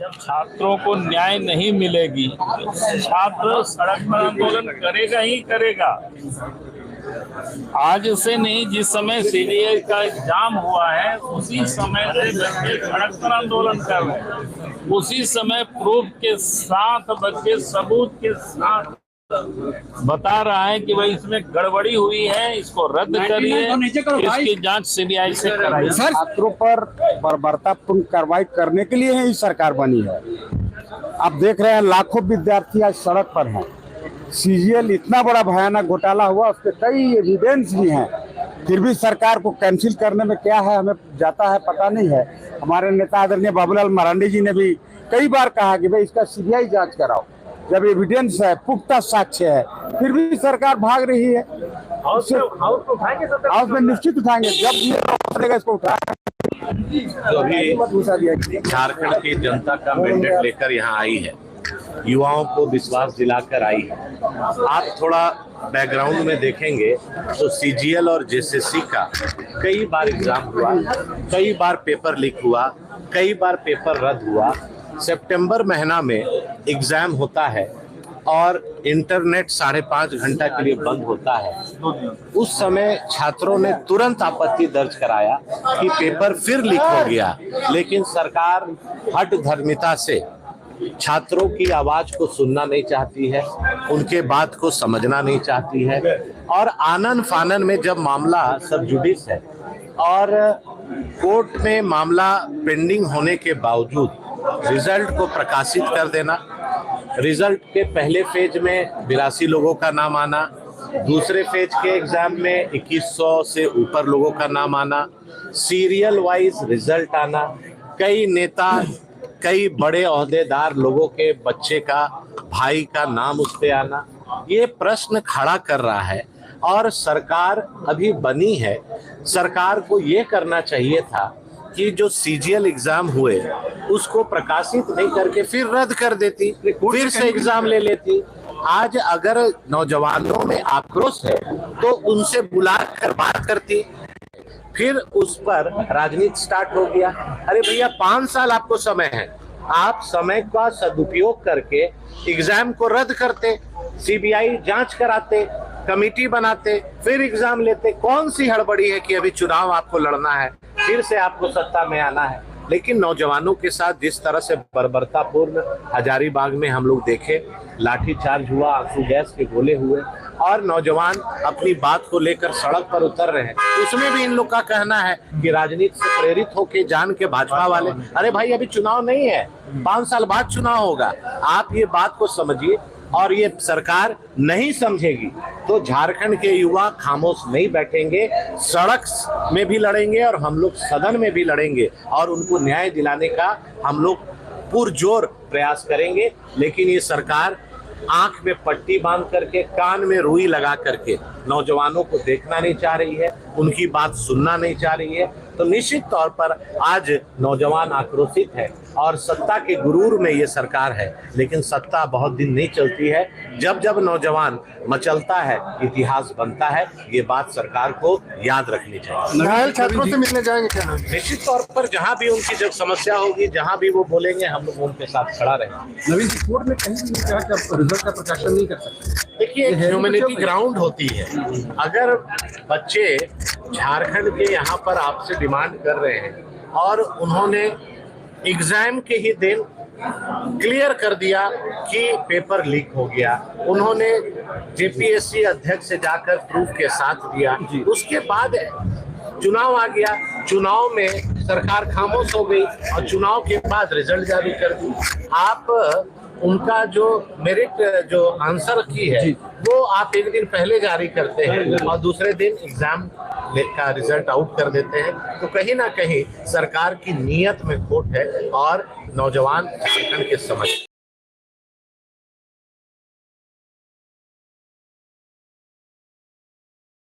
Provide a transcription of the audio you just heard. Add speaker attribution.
Speaker 1: जब छात्रों को न्याय नहीं मिलेगी, छात्र सड़क पर आंदोलन करेगा ही करेगा। आज से नहीं, जिस समय सीडीए का एग्जाम हुआ है उसी समय से बच्चे सड़क पर आंदोलन कर रहे हैं। उसी समय प्रूफ के साथ बच्चे सबूत के साथ बता रहा है कि भाई इसमें गड़बड़ी हुई है, इसको रद्द करिए, इसकी जांच सीबीआई से कराइए।
Speaker 2: छात्रों पर बर्बरतापूर्ण कार्रवाई करने के लिए ही सरकार बनी है। आप देख रहे हैं लाखों विद्यार्थी आज सड़क पर हैं। सीजीएल इतना बड़ा भयानक घोटाला हुआ, उसके कई एविडेंस भी हैं, फिर भी सरकार को कैंसिल करने में क्या है हमें जाता है पता नहीं है। हमारे नेता आदरणीय बाबूलाल मरांडी जी ने भी कई बार कहा कि भाई इसका सीबीआई जांच कराओ। जब एविडेंस है, पुख्ता साक्ष्य है, फिर भी सरकार भाग रही है। हाउस में निश्चित उठाएंगे, जब ये इसको उठाएंगे।
Speaker 3: जो अभी झारखंड की जनता का मैंडेट लेकर यहाँ आई है, युवाओं को विश्वास दिलाकर आई है। आप थोड़ा बैकग्राउंड में देखेंगे तो सीजीएल और जेसीसी का कई बार एग्जाम हुआ, कई बार पेपर लीक हुआ, कई बार पेपर रद्द हुआ। सितंबर महीना में एग्जाम होता है और इंटरनेट 5.5 घंटा के लिए बंद होता है। उस समय छात्रों ने तुरंत आपत्ति दर्ज कराया कि पेपर फिर लीक हो गया, लेकिन सरकार हठधर्मिता से छात्रों की आवाज को सुनना नहीं चाहती है, उनके बात को समझना नहीं चाहती है। और आनन फानन में जब मामला सब जुडिस है और कोर्ट में मामला पेंडिंग होने के बावजूद रिजल्ट को प्रकाशित कर देना, रिजल्ट के पहले फेज में 82 लोगों का नाम आना, दूसरे फेज के एग्जाम में 2100 से ऊपर लोगों का नाम आना, सीरियल वाइज रिजल्ट आना, कई नेता, कई बड़े ओहदेदार लोगों के बच्चे का, भाई का नाम उस पे आना, ये प्रश्न खड़ा कर रहा है। और सरकार अभी बनी है, सरकार को ये करना चाहिए था कि जो सीजीएल एग्जाम हुए उसको प्रकाशित नहीं करके फिर रद्द कर देती, फिर से एग्जाम ले लेती। आज अगर नौजवानों में आक्रोश है तो उनसे बुलाकर बात करती, फिर उस पर राजनीति स्टार्ट हो गया। अरे भैया 5 साल आपको समय है, आप समय का सदुपयोग करके एग्जाम को रद्द करते, सीबीआई जांच कराते, कमेटी बनाते, फिर एग्जाम लेते। कौन सी हड़बड़ी है कि अभी चुनाव आपको लड़ना है, फिर से आपको सत्ता में आना है। लेकिन नौजवानों के साथ जिस तरह से बर्बरतापूर्ण हजारीबाग में हम लोग देखे, लाठीचार्ज हुआ, आंसू गैस के गोले हुए और नौजवान अपनी बात को लेकर सड़क पर उतर रहे हैं, उसमें भी इन लोग का कहना है कि राजनीति से प्रेरित होके जान के भाजपा वाले। अरे भाई अभी चुनाव नहीं है, 5 साल बाद चुनाव होगा। आप ये बात को समझिए, और ये सरकार नहीं समझेगी तो झारखंड के युवा खामोश नहीं बैठेंगे, सड़क में भी लड़ेंगे और हम लोग सदन में भी लड़ेंगे और उनको न्याय दिलाने का हम लोग पुरजोर प्रयास करेंगे। लेकिन ये सरकार आंख में पट्टी बांध करके, कान में रुई लगा करके नौजवानों को देखना नहीं चाह रही है, उनकी बात सुनना नहीं चाह रही है। तो निश्चित तौर पर आज नौजवान आक्रोशित है और सत्ता के गुरूर में ये सरकार है, लेकिन सत्ता बहुत दिन नहीं चलती है। जब जब नौजवान मचलता है, इतिहास बनता है। ये बात सरकार को याद रखनी चाहिए।
Speaker 2: घायल छात्रों से मिलने जाएंगे क्या?
Speaker 3: निश्चित तौर पर जहाँ भी उनकी जब समस्या होगी, जहाँ भी वो बोलेंगे, हम लोग उनके साथ खड़ा रहेंगे।
Speaker 2: नवीन कोर्ट में कहीं भी कहा कि आप रिजल्ट का प्रकाशन नहीं कर सकते।
Speaker 3: देखिए, ह्यूमैनिटी ग्राउंड होती है। अगर बच्चे झारखंड के यहाँ पर आपसे डिमांड कर रहे हैं और उन्होंने एग्जाम के ही दिन क्लियर कर दिया कि पेपर लीक हो गया, उन्होंने जेपीएससी अध्यक्ष से जाकर प्रूफ के साथ दिया, उसके बाद चुनाव आ गया, चुनाव में सरकार खामोश हो गई और चुनाव के बाद रिजल्ट जारी कर दी। आप उनका जो मेरिट, जो आंसर की है, वो आप एक दिन पहले जारी करते हैं और दूसरे दिन एग्जाम का रिजल्ट आउट कर देते हैं। तो कहीं ना कहीं सरकार की नीयत में खोट है और नौजवान झारखंड के समझ